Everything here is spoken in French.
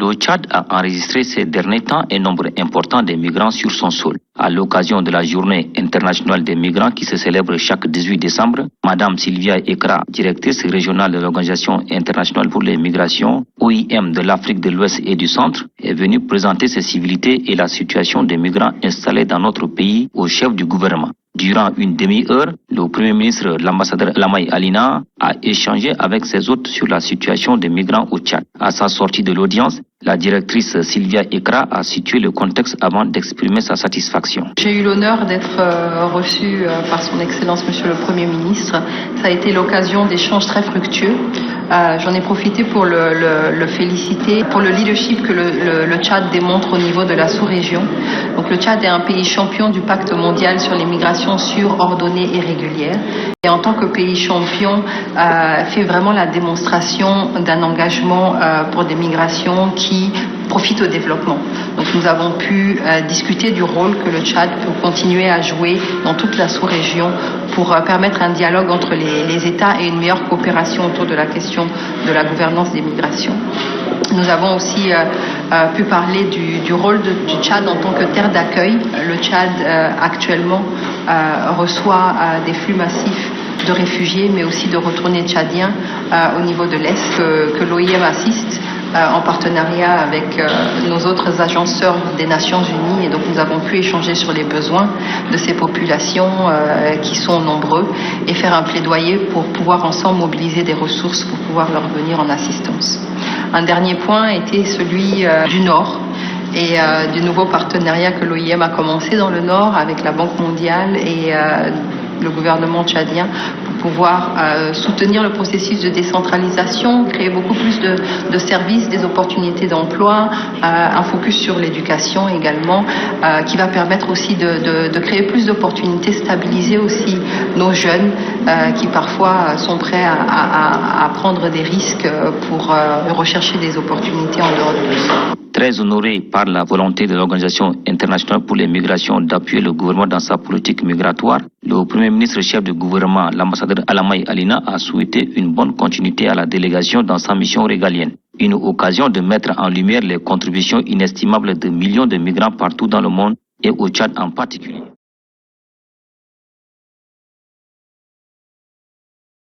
Le Tchad a enregistré ces derniers temps un nombre important de migrants sur son sol. À l'occasion de la Journée internationale des migrants qui se célèbre chaque 18 décembre, Madame Sylvia Ekra, directrice régionale de l'Organisation internationale pour les migrations, OIM de l'Afrique de l'Ouest et du Centre, est venue présenter ses civilités et la situation des migrants installés dans notre pays au chef du gouvernement. Durant une demi-heure, le Premier ministre, l'ambassadeur Lamay Alina, a échangé avec ses hôtes sur la situation des migrants au Tchad. À sa sortie de l'audience, la directrice Sylvia Ekra a situé le contexte avant d'exprimer sa satisfaction. J'ai eu l'honneur d'être reçue par son Excellence Monsieur le Premier ministre. Ça a été l'occasion d'échanges très fructueux. J'en ai profité pour le féliciter pour le leadership que le Tchad démontre au niveau de la sous-région. Donc le Tchad est un pays champion du pacte mondial sur les migrations sûres, ordonnées et régulières. Et en tant que pays champion, fait vraiment la démonstration d'un engagement pour des migrations qui profitent au développement. Donc nous avons pu discuter du rôle que le Tchad peut continuer à jouer dans toute la sous-région pour permettre un dialogue entre les États et une meilleure coopération autour de la question de la gouvernance des migrations. Nous avons aussi pu parler du rôle du Tchad en tant que terre d'accueil. Le Tchad actuellement reçoit des flux massifs de réfugiés, mais aussi de retournés tchadiens au niveau de l'Est que l'OIM assiste en partenariat avec nos autres agences sœurs des Nations Unies. Et donc nous avons pu échanger sur les besoins de ces populations qui sont nombreux et faire un plaidoyer pour pouvoir ensemble mobiliser des ressources pour pouvoir leur venir en assistance. Un dernier point était celui du Nord et du nouveau partenariat que l'OIM a commencé dans le Nord avec la Banque mondiale et le gouvernement tchadien pour pouvoir soutenir le processus de décentralisation, créer beaucoup plus de services, des opportunités d'emploi, un focus sur l'éducation également, qui va permettre aussi de créer plus d'opportunités, stabiliser aussi nos jeunes qui parfois sont prêts à prendre des risques pour rechercher des opportunités en dehors de l'Europe. Très honoré par la volonté de l'Organisation internationale pour les migrations d'appuyer le gouvernement dans sa politique migratoire, le Premier ministre chef du gouvernement, l'ambassadeur Lamay Alina, a souhaité une bonne continuité à la délégation dans sa mission régalienne. Une occasion de mettre en lumière les contributions inestimables de millions de migrants partout dans le monde et au Tchad en particulier.